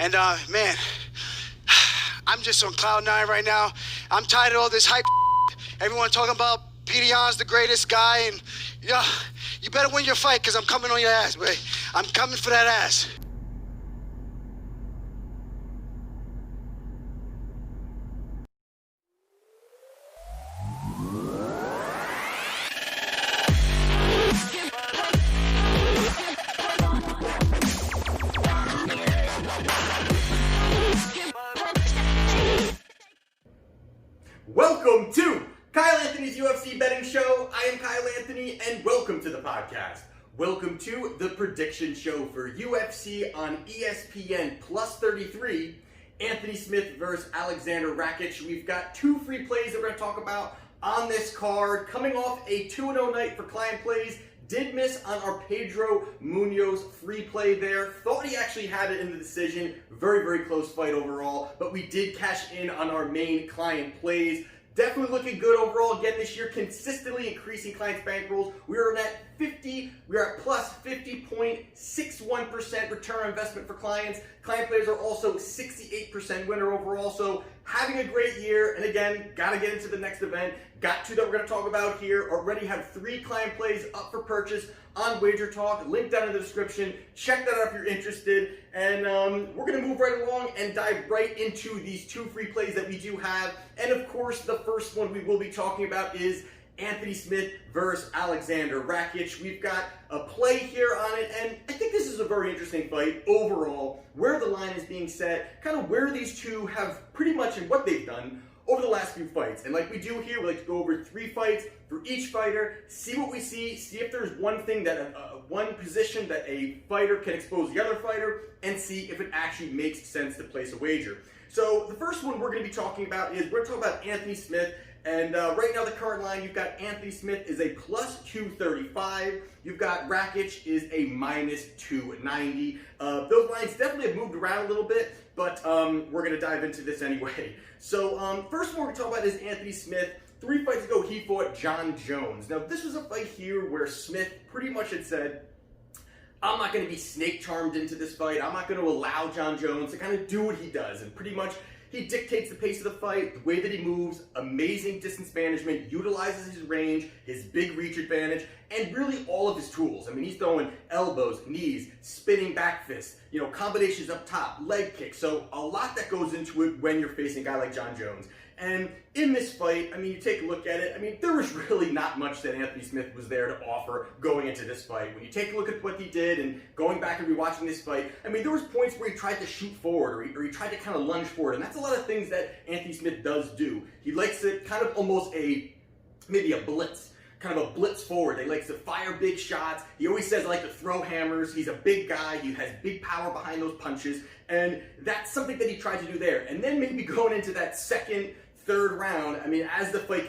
And man, I'm just on cloud nine right now. I'm tired of all this hype. Everyone talking about Peter's the greatest guy, and yeah, you better win your fight because I'm coming on your ass, boy. I'm coming for that ass. Welcome to Kyle Anthony's UFC betting show. I am Kyle Anthony, and welcome to the podcast. Welcome to the prediction show for UFC on ESPN Plus 33. Anthony Smith versus Aleksandar Rakic. We've got two free plays that we're going to talk about on this card. Coming off a 2-0 night for client plays. Did miss on our Pedro Munoz free play there. Thought he actually had it in the decision. Very, very close fight overall. But we did cash in on our main client plays. Definitely looking good overall again this year. Consistently increasing clients' bankrolls. We are at plus 50.61% return on investment for clients. Client players are also 68% winner overall. So having a great year. And again, got to get into the next event. Got two that we're going to talk about here. Already have 3 client plays up for purchase on Wagertalk. Link down in the description. Check that out if you're interested. And we're going to move right along and dive right into these 2 free plays that we do have. And of course, the first one we will be talking about is Anthony Smith versus Aleksandar Rakic. We've got a play here on it, and I think this is a very interesting fight overall, where the line is being set, kind of where these two have pretty much in what they've done over the last few fights. And like we do here, we like to go over 3 fights for each fighter, see what we see if there's one thing that, one position that a fighter can expose the other fighter, and see if it actually makes sense to place a wager. So the first one we're going to be talking about is, we're talking about Anthony Smith. And right now the current line, you've got Anthony Smith is a plus 235. You've got Rakich is a minus 290. Those lines definitely have moved around a little bit, but we're going to dive into this anyway. So first one we're talking about is Anthony Smith. 3 fights ago, he fought Jon Jones. Now this was a fight here where Smith pretty much had said, I'm not going to be snake charmed into this fight. I'm not going to allow Jon Jones to kind of do what he does. And pretty much he dictates the pace of the fight, the way that he moves, amazing distance management, utilizes his range, his big reach advantage, and really all of his tools. I mean, he's throwing elbows, knees, spinning back fists, combinations up top, leg kicks. So a lot that goes into it when you're facing a guy like Jon Jones. And in this fight, I mean, you take a look at it, I mean, there was really not much that Anthony Smith was there to offer going into this fight. When you take a look at what he did and going back and rewatching this fight, I mean, there was points where he tried to shoot forward or he tried to kind of lunge forward. And that's a lot of things that Anthony Smith does do. He likes to kind of almost maybe a blitz. Kind of a blitz forward. He likes to fire big shots. He always says, I like to throw hammers. He's a big guy. He has big power behind those punches. And that's something that he tried to do there. And then maybe going into that second, third round, I mean, as the fight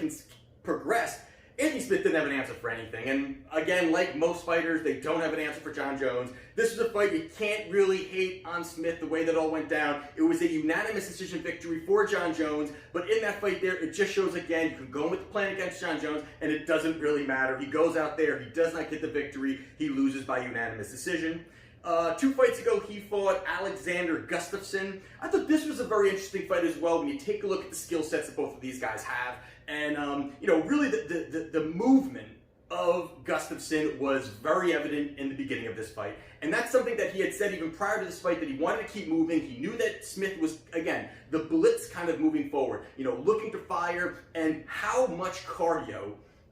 progressed, Anthony Smith didn't have an answer for anything. And again, like most fighters, they don't have an answer for Jon Jones. This is a fight you can't really hate on Smith the way that all went down. It was a unanimous decision victory for Jon Jones. But in that fight there, it just shows again, you can go with the plan against Jon Jones, and it doesn't really matter. He goes out there, he does not get the victory, he loses by unanimous decision. 2 fights ago, he fought Alexander Gustafsson. I thought this was a very interesting fight as well when you take a look at the skill sets that both of these guys have. And, really the movement of Gustafsson was very evident in the beginning of this fight. And that's something that he had said even prior to this fight, that he wanted to keep moving. He knew that Smith was, again, the blitz kind of moving forward, looking to fire, and how much cardio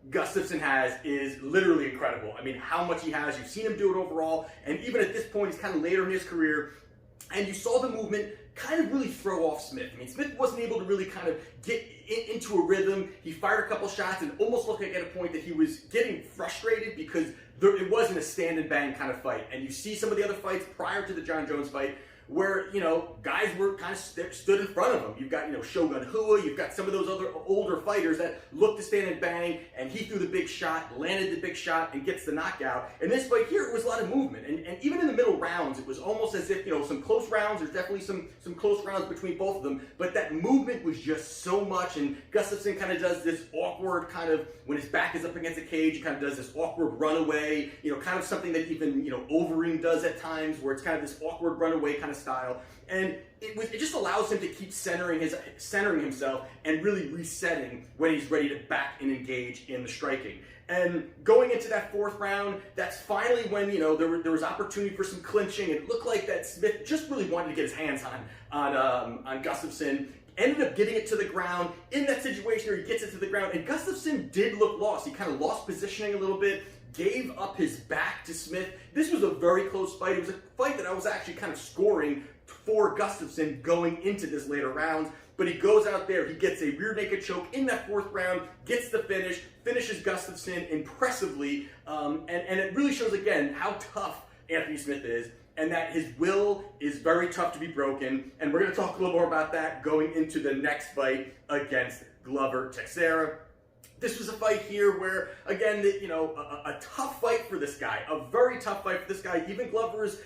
Gustafsson has is literally incredible. I mean, how much he has. You've seen him do it overall, and even at this point, he's kind of later in his career, and you saw the movement kind of really throw off Smith. I mean, Smith wasn't able to really kind of get into a rhythm. He fired a couple shots and almost looked like at a point that he was getting frustrated because it wasn't a stand and bang kind of fight. And you see some of the other fights prior to the Jon Jones fight where, guys were kind of stood in front of him. You've got, Shogun Rua, you've got some of those other older fighters that look to stand and bang, and he threw the big shot, landed the big shot, and gets the knockout. In this fight here, it was a lot of movement. And even in the middle rounds, it was almost as if, some close rounds, there's definitely some close rounds between both of them, but that movement was just so much, and Gustafsson kind of does this awkward kind of, when his back is up against the cage, he kind of does this awkward runaway, kind of something that even, Overeem does at times, where it's kind of this awkward runaway kind of of style. And it just allows him to keep centering himself and really resetting when he's ready to back and engage in the striking. And going into that fourth round, that's finally when, you know, there was opportunity for some clinching. It looked like that Smith just really wanted to get his hands on Gustafsson. Ended up getting it to the ground in that situation where he gets it to the ground. And Gustafsson did look lost. He kind of lost positioning a little bit, gave up his back to Smith. This was a very close fight. It was a fight that I was actually kind of scoring for Gustafsson going into this later rounds. But he goes out there, he gets a rear naked choke in that fourth round, gets the finish, finishes Gustafsson impressively, and it really shows again how tough Anthony Smith is, and that his will is very tough to be broken. And we're going to talk a little more about that going into the next fight against Glover Teixeira. This was a fight here where, again, a tough fight for this guy, a very tough fight for this guy. Even Glover is,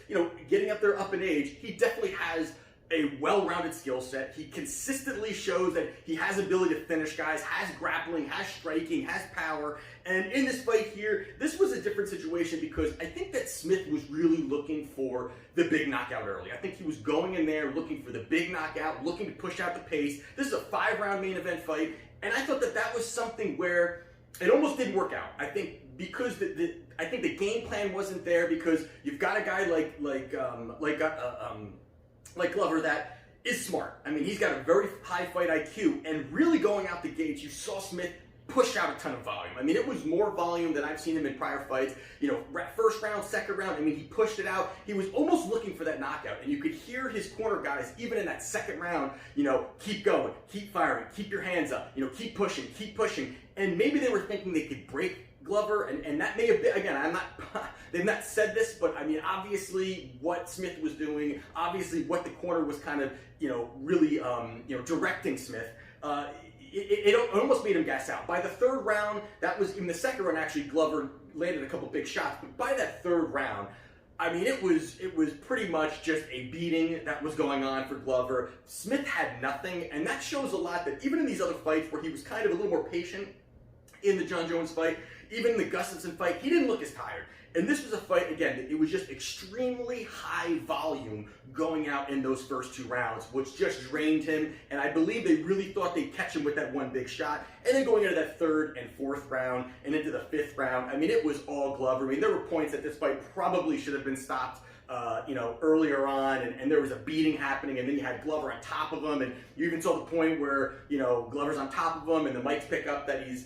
getting up there up in age. He definitely has a well-rounded skill set. He consistently shows that he has ability to finish guys, has grappling, has striking, has power. And in this fight here, this was a different situation because I think that Smith was really looking for the big knockout early. I think he was going in there looking for the big knockout, looking to push out the pace. This is a 5-round main event fight, and I thought that was something where it almost didn't work out. I think because I think the game plan wasn't there, because you've got a guy like Glover that is smart. I mean, he's got a very high fight IQ, and really going out the gates, you saw Smith push out a ton of volume. I mean, it was more volume than I've seen him in prior fights. First round, second round, I mean, he pushed it out. He was almost looking for that knockout, and you could hear his corner guys, even in that second round, keep going, keep firing, keep your hands up, keep pushing. And maybe they were thinking they could break Glover, and that may have been, again, they've not said this, but I mean, obviously what Smith was doing, obviously what the corner was kind of, really, directing Smith, it almost made him gas out. By the third round, that was, in the second round, actually, Glover landed a couple big shots, but by that third round, I mean, it was pretty much just a beating that was going on for Glover. Smith had nothing, and that shows a lot that even in these other fights where he was kind of a little more patient, in the John Jones fight, even the Gustafsson fight, he didn't look as tired. And this was a fight, again, it was just extremely high volume going out in those first 2 rounds, which just drained him. And I believe they really thought they'd catch him with that one big shot. And then going into that third and fourth round and into the fifth round, I mean, it was all Glover. I mean, there were points that this fight probably should have been stopped earlier on, and there was a beating happening, and then you had Glover on top of him, and you even saw the point where, Glover's on top of him, and the mics pick up that he's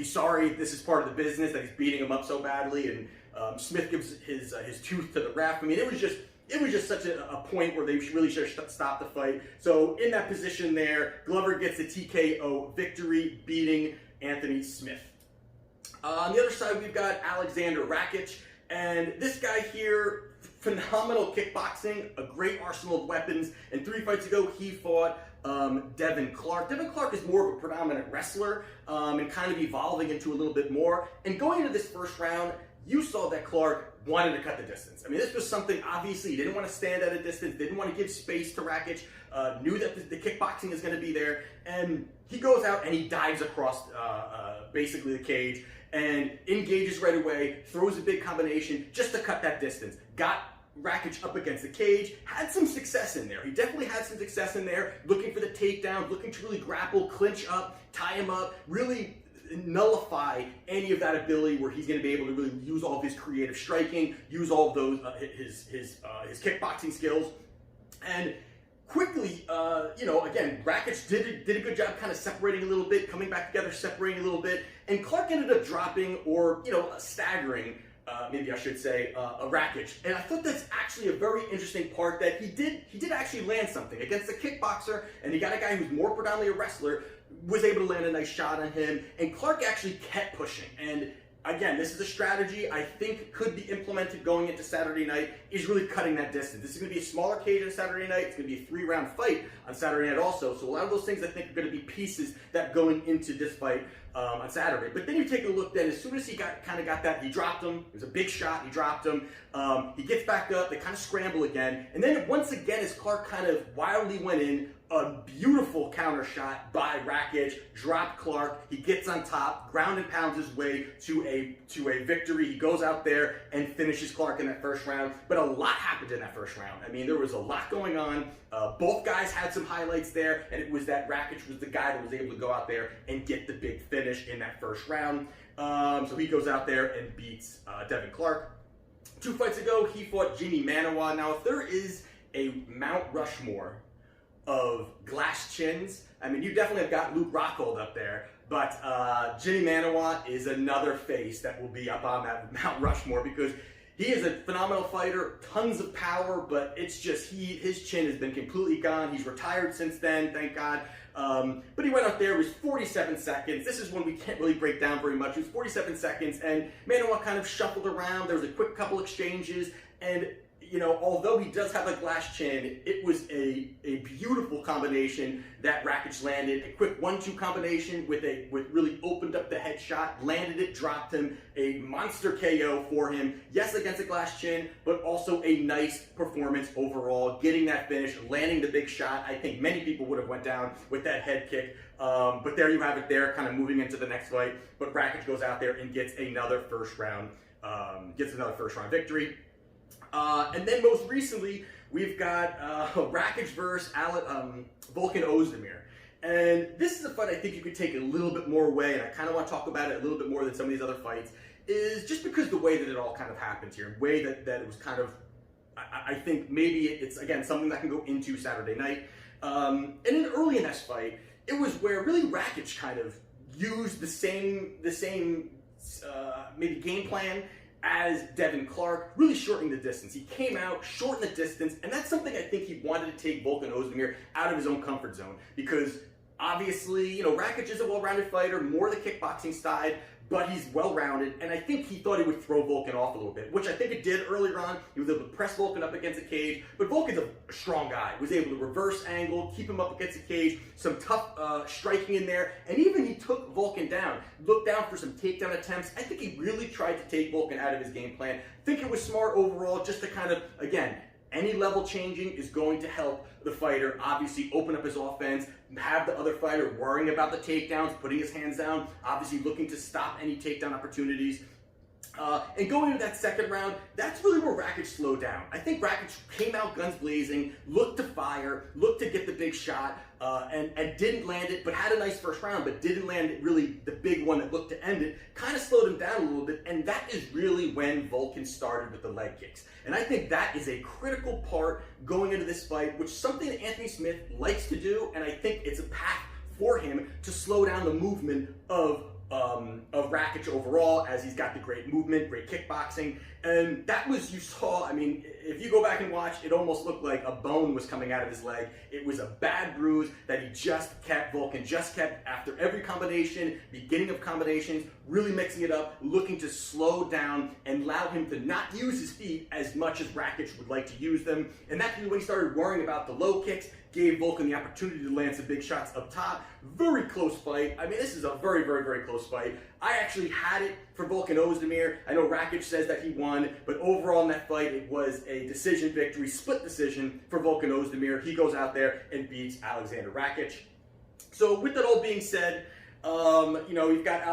sorry, this is part of the business, that he's beating him up so badly, and Smith gives his tooth to the ref. I mean, it was just such a point where they really should have stopped the fight. So in that position there, Glover gets a TKO victory, beating Anthony Smith. On the other side, we've got Aleksandar Rakic, and this guy here, phenomenal kickboxing, a great arsenal of weapons, and 3 fights ago he fought Devin Clark. Devin Clark is more of a predominant wrestler and kind of evolving into a little bit more. And going into this first round, you saw that Clark wanted to cut the distance. I mean, this was something, obviously, he didn't want to stand at a distance, didn't want to give space to Rakic, knew that the kickboxing is going to be there, and he goes out and he dives across basically the cage and engages right away, throws a big combination just to cut that distance. Got Rakich up against the cage, had some success in there. He definitely had some success in there, looking for the takedown, looking to really grapple, clinch up, tie him up, really nullify any of that ability where he's going to be able to really use all of his creative striking, use all of those his kickboxing skills, and quickly, again, Rakich did a good job kind of separating a little bit, coming back together, separating a little bit, and Clark ended up dropping or staggering. Maybe I should say, a Rakich. And I thought that's actually a very interesting part, that he did actually land something against a kickboxer, and he got a guy who's more predominantly a wrestler, was able to land a nice shot on him, and Clark actually kept pushing. And again, this is a strategy I think could be implemented going into Saturday night, is really cutting that distance. This is going to be a smaller cage on Saturday night. It's going to be a 3-round fight on Saturday night also. So a lot of those things I think are going to be pieces that going into this fight on Saturday. But then you take a look then, as soon as he got that, he dropped him. It was a big shot, he dropped him. He gets back up, they kind of scramble again. And then once again, as Clark kind of wildly went in, A beautiful counter shot by Rakic, dropped Clark. He gets on top, ground and pounds his way to a victory. He goes out there and finishes Clark in that first round. But a lot happened in that first round. I mean, there was a lot going on. Both guys had some highlights there, and it was that Rakic was the guy that was able to go out there and get the big finish in that first round. So he goes out there and beats Devin Clark. 2 fights ago, he fought Jimmy Manuwa. Now, if there is a Mount Rushmore of glass chins, I mean, you definitely have got Luke Rockhold up there, but Jimmy Manuwa is another face that will be up on that Mount Rushmore because he is a phenomenal fighter, tons of power, but it's just his chin has been completely gone. He's retired since then, thank God. But he went out there, it was 47 seconds. This is one we can't really break down very much. It was 47 seconds, and Manuwa kind of shuffled around. There was a quick couple exchanges, and you know, although he does have a glass chin, it was a beautiful combination that Rakic landed. A quick 1-2 combination with really opened up the headshot, landed it, dropped him. A monster KO for him. Yes, against a glass chin, but also a nice performance overall. Getting that finish, landing the big shot. I think many people would have went down with that head kick. But there you have it there, kind of moving into the next fight. But Rakic goes out there and gets another first round victory. And then most recently, we've got Rakich versus Volkan Oezdemir. And this is a fight I think you could take a little bit more away, and I kind of want to talk about it a little bit more than some of these other fights, is just because the way that it all kind of happens here, the way that it was kind of, I think maybe it's, again, something that can go into Saturday night. And then early in this fight, it was where really Rakic kind of used the same maybe game plan as Devin Clark, really shortening the distance. He came out, shortened the distance, and that's something I think he wanted to take Volkan Oezdemir out of his own comfort zone, because obviously, you know, Rakic is a well-rounded fighter, more the kickboxing side, but he's well-rounded, and I think he thought he would throw Volkan off a little bit, which I think it did earlier on. He was able to press Volkan up against the cage, but Volkan's a strong guy. He was able to reverse angle, keep him up against the cage, some tough striking in there, and even he took Volkan down, looked down for some takedown attempts. I think he really tried to take Volkan out of his game plan. I think it was smart overall, just to kind of, again, any level changing is going to help the fighter obviously open up his offense, have the other fighter worrying about the takedowns, putting his hands down, obviously looking to stop any takedown opportunities. And going into that second round, that's really where Rakic slowed down. I think Rakic came out guns blazing, looked to fire, looked to get the big shot, and didn't land it, but had a nice first round, but didn't land it really the big one that looked to end it. Kind of slowed him down a little bit, and that is really when Volkan started with the leg kicks. And I think that is a critical part going into this fight, which is something that Anthony Smith likes to do, and I think it's a path for him to slow down the movement of Rakic overall, as he's got the great movement, great kickboxing. And that was, you saw, I mean, if you go back and watch, it almost looked like a bone was coming out of his leg. It was a bad bruise that he just kept, Volkan just kept after every combination, beginning of combinations, really mixing it up, looking to slow down and allow him to not use his feet as much as Rakic would like to use them. And that's when he started worrying about the low kicks, gave Volkan the opportunity to land some big shots up top. Very close fight. I mean, this is a very, very, very close fight. I actually had it for Volkan Oezdemir. I know Rakic says that he won, but overall in that fight, it was a decision victory, split decision for Volkan Oezdemir. He goes out there and beats Aleksandar Rakic. So with that all being said, you know, you've got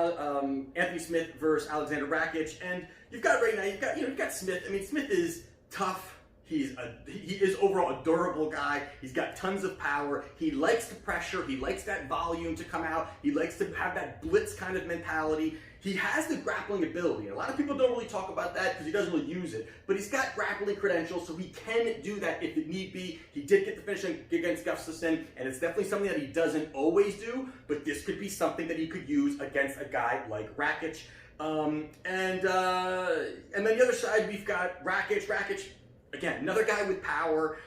Anthony Smith versus Aleksandar Rakic, and you've got right now, you've got Smith. I mean, Smith is tough. He is overall a durable guy. He's got tons of power. He likes the pressure. He likes that volume to come out. He likes to have that blitz kind of mentality. He has the grappling ability. A lot of people don't really talk about that because he doesn't really use it. But he's got grappling credentials, so he can do that if it need be. He did get the finish against Gustafsson, and it's definitely something that he doesn't always do. But this could be something that he could use against a guy like Rakic. And then the other side, we've got Rakic. Rakic, again, another guy with power,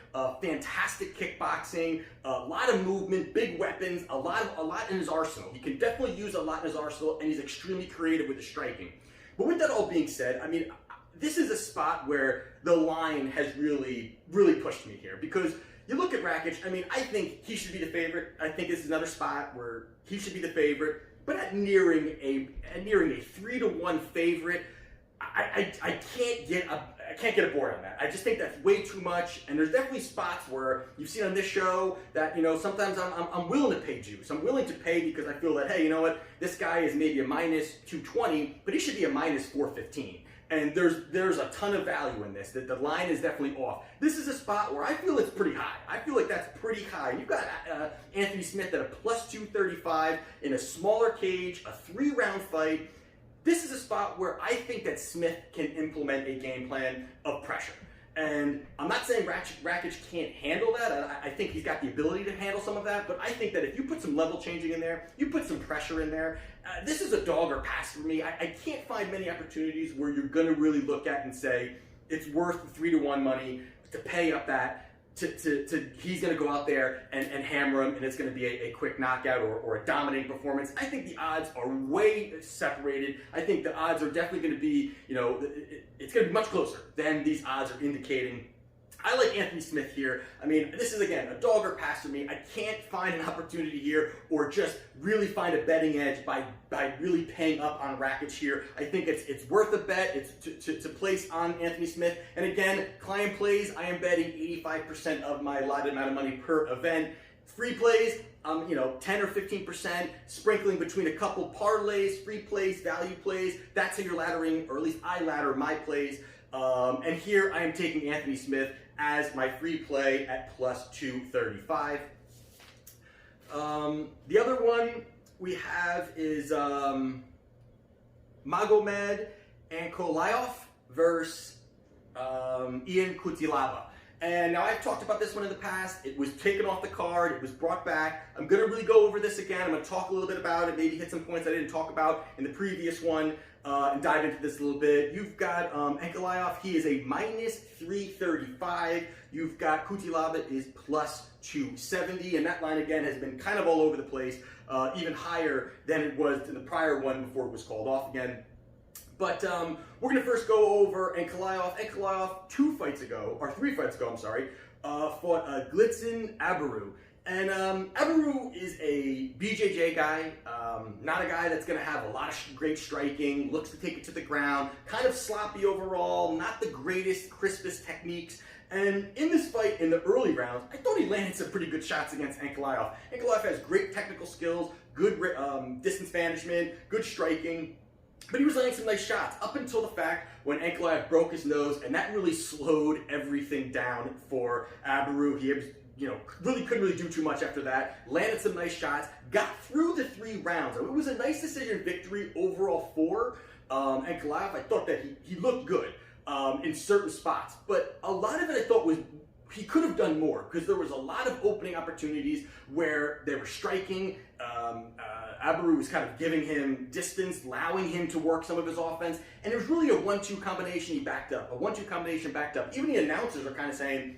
fantastic kickboxing, a lot of movement, big weapons, a lot in his arsenal. He can definitely use a lot in his arsenal, and he's extremely creative with the striking. But with that all being said, I mean, this is a spot where the line has really, really pushed me here, because you look at Rakic, I mean, I think he should be the favorite. I think this is another spot where he should be the favorite, but at nearing a 3-1 favorite, I I can't get aboard on that. I just think that's way too much, and there's definitely spots where you've seen on this show that, sometimes I'm willing to pay juice. I'm willing to pay because I feel that, hey, you know what, this guy is maybe a minus 220, but he should be a minus 415. And there's a ton of value in this. That the line is definitely off. This is a spot where I feel it's pretty high. I feel like that's pretty high. You've got Anthony Smith at a plus 235 in a smaller cage, a 3-round fight. This is a spot where I think that Smith can implement a game plan of pressure. And I'm not saying Rakic can't handle that. I think he's got the ability to handle some of that. But I think that if you put some level changing in there, you put some pressure in there, this is a dog or pass for me. I can't find many opportunities where you're going to really look at and say it's worth the 3-to-1 money to pay up that. He's going to go out there and hammer him, and it's going to be a quick knockout or a dominating performance. I think the odds are way separated. I think the odds are definitely going to be, it's going to be much closer than these odds are indicating. I like Anthony Smith here. I mean, this is, again, a dog or pass for me. I can't find an opportunity here or just really find a betting edge by really paying up on Rakic here. I think it's worth a bet. It's to place on Anthony Smith. And again, client plays, I am betting 85% of my allotted amount of money per event. Free plays, 10 or 15%, sprinkling between a couple parlays, free plays, value plays. That's how you're laddering, or at least I ladder my plays. And here I am taking Anthony Smith as my free play at plus 235. The other one we have is Magomed Ankalaev versus Ian Cutelaba. And now I've talked about this one in the past. It was taken off the card. It was brought back. I'm going to really go over this again. I'm going to talk a little bit about it, maybe hit some points I didn't talk about in the previous one, and dive into this a little bit. You've got Ankalaev. He is a minus 335. You've got Cutelaba is plus 270. And that line, again, has been kind of all over the place, even higher than it was in the prior one before it was called off again. But we're going to first go over Ankalaev. Ankalaev 3 fights ago, fought Gustafsson Abaru. And Abaru is a BJJ guy, not a guy that's going to have a lot of great striking, looks to take it to the ground, kind of sloppy overall, not the greatest, crispest techniques. And in this fight, in the early rounds, I thought he landed some pretty good shots against Ankalaev. Ankalaev has great technical skills, good distance management, good striking. But he was landing some nice shots up until the fact when Ankalaev broke his nose, and that really slowed everything down for Abaru. He really couldn't really do too much after that. Landed some nice shots, got through the 3 rounds. It was a nice decision victory overall for Ankalaev. I thought that he looked good in certain spots, but a lot of it I thought was he could have done more because there was a lot of opening opportunities where they were striking. Abaru was kind of giving him distance, allowing him to work some of his offense, and it was really a 1-2 combination he backed up. Even the announcers are kind of saying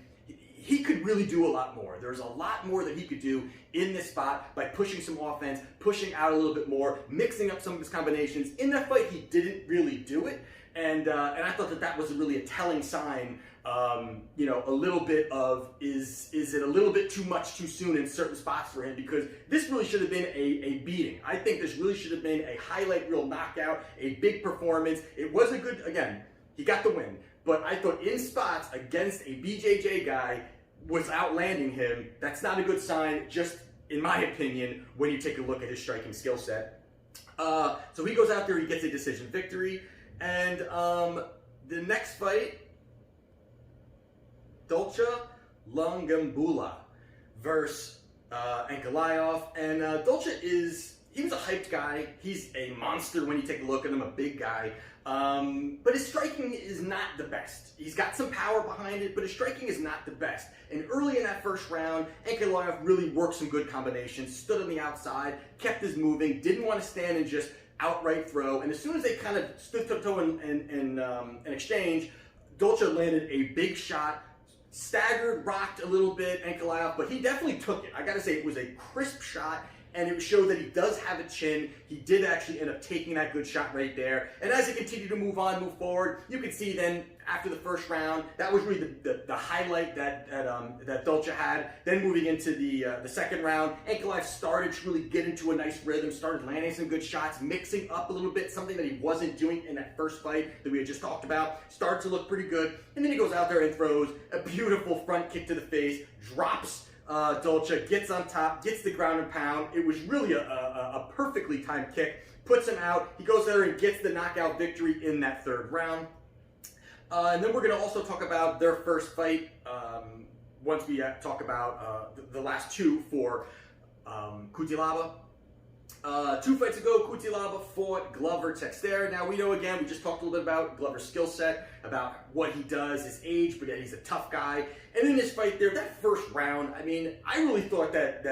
he could really do a lot more. There's a lot more that he could do in this spot by pushing some offense, pushing out a little bit more, mixing up some of his combinations. In that fight, he didn't really do it, and I thought that was really a telling sign. A little bit of is it a little bit too much too soon in certain spots for him, because this really should have been a beating. I think this really should have been a highlight reel knockout, a big performance. It was a good, again, he got the win, but I thought in spots against a BJJ guy was outlanding him. That's not a good sign, just in my opinion, when you take a look at his striking skill set. So he goes out there, he gets a decision victory, and the next fight, Dolce Lungambula versus Ankalaev. And Dolce he was a hyped guy. He's a monster when you take a look at him, a big guy. But his striking is not the best. He's got some power behind it, but his striking is not the best. And early in that first round, Ankalaev really worked some good combinations, stood on the outside, kept his moving, didn't want to stand and just outright throw. And as soon as they kind of stood toe-to-toe in exchange, Dolce landed a big shot, staggered, rocked a little bit, Ankalaev, but he definitely took it. I gotta say, it was a crisp shot, and it showed that he does have a chin. He did actually end up taking that good shot right there. And as he continued to move forward, you could see then after the first round, that was really the highlight that Dolce had. Then moving into the second round, Ankalaev started to really get into a nice rhythm, started landing some good shots, mixing up a little bit, something that he wasn't doing in that first fight that we had just talked about. Started to look pretty good, and then he goes out there and throws a beautiful front kick to the face, drops Dolce, gets on top, gets the ground and pound. It was really a perfectly timed kick, puts him out. He goes there and gets the knockout victory in that third round. And then we're going to also talk about their first fight once we talk about the last two for Cutelaba. 2 fights ago, Cutelaba fought Glover Teixeira. Now we know, again, we just talked a little bit about Glover's skill set, about what he does, his age, but that he's a tough guy. And in this fight there, that first round, I mean, I really thought that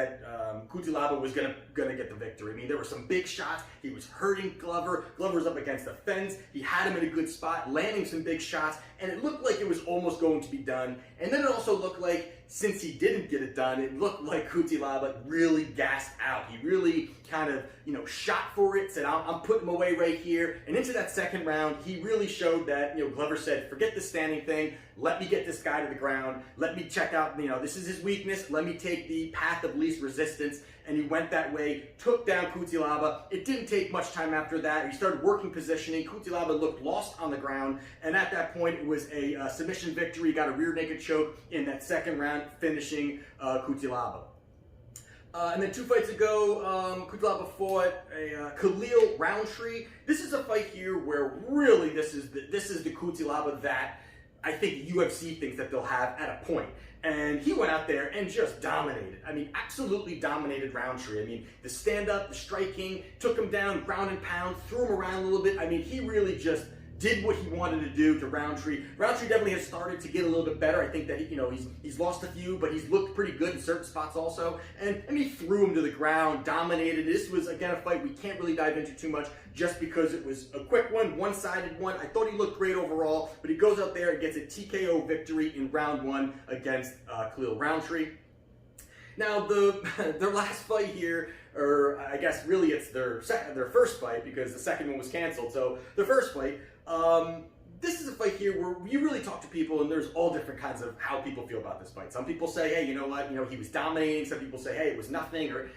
Cutelaba was gonna get the victory. I mean, there were some big shots. He was hurting Glover. Glover's up against the fence. He had him in a good spot, landing some big shots, and it looked like it was almost going to be done. And then it also looked like, since he didn't get it done, it looked like Cutelaba really gassed out. He really kind of, shot for it, said, I'm putting him away right here. And into that second round, he really showed that, Glover said, forget the standing thing. Let me get this guy to the ground. Let me check out, this is his weakness. Let me take the path of least resistance. And he went that way, took down Cutelaba. It didn't take much time after that. He started working positioning. Cutelaba looked lost on the ground. And at that point, it was a submission victory. He got a rear naked choke in that second round, finishing Cutelaba. And then 2 fights ago, Cutelaba fought Khalil Roundtree. This is a fight here where really this is the Cutelaba that I think UFC thinks that they'll have at a point. And he went out there and just dominated. I mean, absolutely dominated Roundtree. I mean, the stand-up, the striking, took him down, ground and pound, threw him around a little bit. I mean, he really just did what he wanted to do to Roundtree. Roundtree definitely has started to get a little bit better. I think that he's lost a few, but he's looked pretty good in certain spots also. And he threw him to the ground, dominated. This was, again, a fight we can't really dive into too much just because it was a quick one-sided one. I thought he looked great overall, but he goes out there and gets a TKO victory in round 1 against Khalil Roundtree. Now, their last fight here, or I guess really it's their first fight because the second one was canceled. So their first fight, this is a fight here where you really talk to people and there's all different kinds of how people feel about this fight. Some people say, hey, you know what, he was dominating. Some people say, hey, it was nothing, or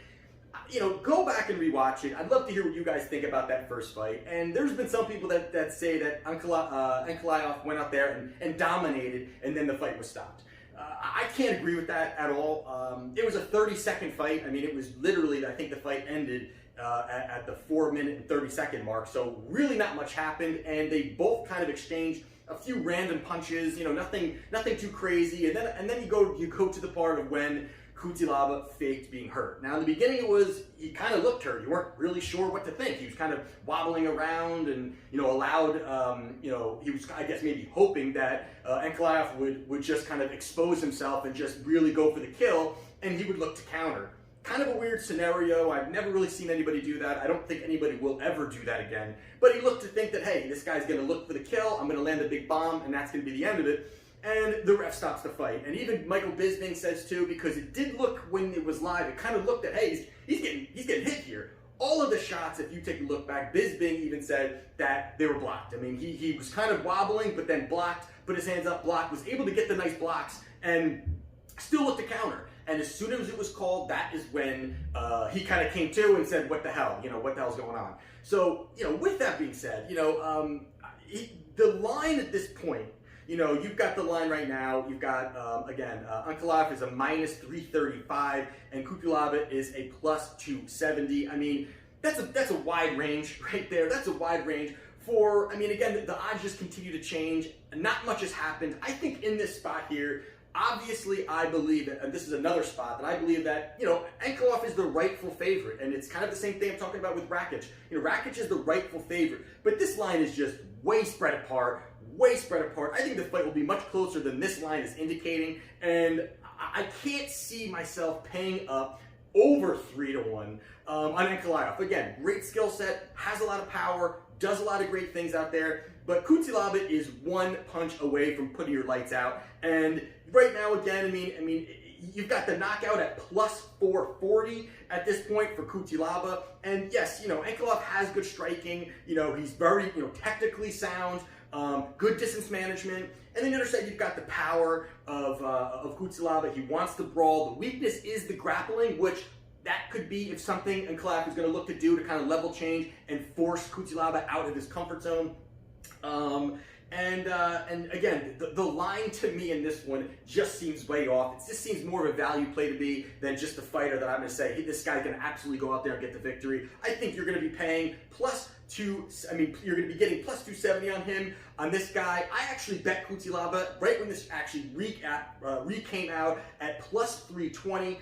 go back and rewatch it. I'd love to hear what you guys think about that first fight. And there's been some people that say that Ankalaev went out there and dominated, and then the fight was stopped. I can't agree with that at all. It was a 30-second fight. I mean, it was literally, I think the fight ended at the 4-minute and 30-second mark. So really not much happened, and they both kind of exchanged a few random punches. Nothing too crazy. And then you go to the part of when Cutelaba faked being hurt. Now in the beginning he kind of looked hurt. You weren't really sure what to think. He was kind of wobbling around and allowed he was, I guess, maybe hoping that Ankalaev would just kind of expose himself and just really go for the kill, and he would look to counter. Kind of a weird scenario. I've never really seen anybody do that. I don't think anybody will ever do that again. But he looked to think that, hey, this guy's going to look for the kill. I'm going to land a big bomb, and that's going to be the end of it. And the ref stops the fight. And even Michael Bisping says too, because it did look when it was live, it kind of looked at, hey, he's getting hit here. All of the shots, if you take a look back, Bisping even said that they were blocked. I mean, he was kind of wobbling, but then blocked, put his hands up, blocked, was able to get the nice blocks, and still looked to counter. And as soon as it was called, that is when he kind of came to and said, what the hell? What the hell's going on? So, with that being said, the line at this point, you've got the line right now. You've got, again, Ankalaev is a -335, and Cutelaba is a +270. I mean, that's a wide range right there. That's a wide range for, again, the odds just continue to change. Not much has happened. I think in this spot here, obviously, I believe that, and this is another spot that I believe that, Ankalaev is the rightful favorite, and it's kind of the same thing I'm talking about with Rakich. Rakich is the rightful favorite, but this line is just way spread apart. I think the fight will be much closer than this line is indicating, and I can't see myself paying up over 3-1 on Ankalaev. Again, great skill set, has a lot of power, does a lot of great things out there, but Cutelaba is one punch away from putting your lights out. And right now, again, you've got the knockout at plus 440 at this point for Cutelaba. And yes, Ankalaev has good striking. He's very, technically sound, good distance management. And then the other side, you've got the power of Cutelaba. He wants to brawl. The weakness is the grappling, which that could be if something Ankalaev is going to look to do to kind of level change and force Cutelaba out of his comfort zone. And again, the line to me in this one just seems way off. It just seems more of a value play to me than just a fighter that I'm going to say, hey, this guy's going to absolutely go out there and get the victory. I think you're going to be paying you're going to be getting plus 270 on him, on this guy. I actually bet Cutelaba right when this actually came out at plus 320.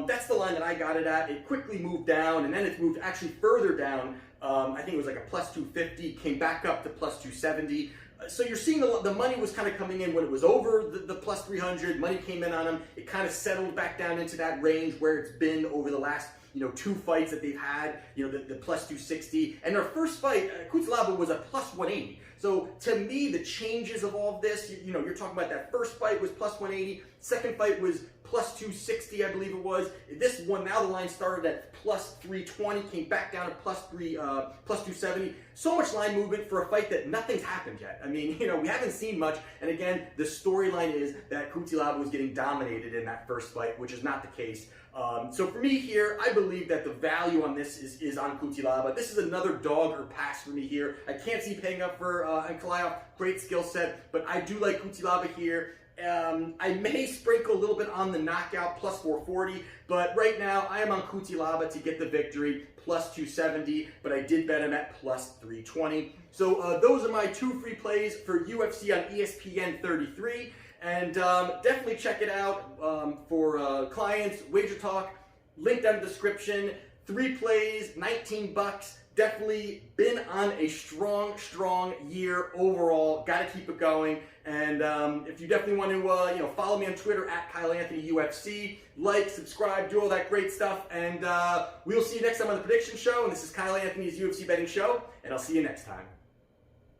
That's the line that I got it at. It quickly moved down, and then it moved actually further down. I think it was like a plus 250, came back up to plus 270. So you're seeing the money was kind of coming in when it was over the plus 300. Money came in on him. It kind of settled back down into that range where it's been over the last 2 fights that they've had. The plus 260. And their first fight, Cutelaba was a plus 180. So to me, the changes of all of this, you're talking about that first fight was plus 180. Second fight was plus 260, I believe it was. This one, now the line started at plus 320, came back down to plus 270. So much line movement for a fight that nothing's happened yet. I mean, we haven't seen much. And again, the storyline is that Cutelaba was getting dominated in that first fight, which is not the case. So for me here, I believe that the value on this is on Cutelaba. This is another dog or pass for me here. I can't see paying up for Ankalaev. Great skill set, but I do like Cutelaba here. I may sprinkle a little bit on the knockout, plus 440, but right now I am on Cutelaba to get the victory, plus 270, but I did bet him at plus 320. So those are my 2 free plays for UFC on ESPN 33. And definitely check it out for clients, Wagertalk, link down in the description. 3 plays, 19 bucks. Definitely been on a strong year overall. Got to keep it going. And if you definitely want to, follow me on Twitter at KyleAnthonyUFC. Like, subscribe, do all that great stuff. And we'll see you next time on the Prediction Show. And this is Kyle Anthony's UFC Betting Show. And I'll see you next time.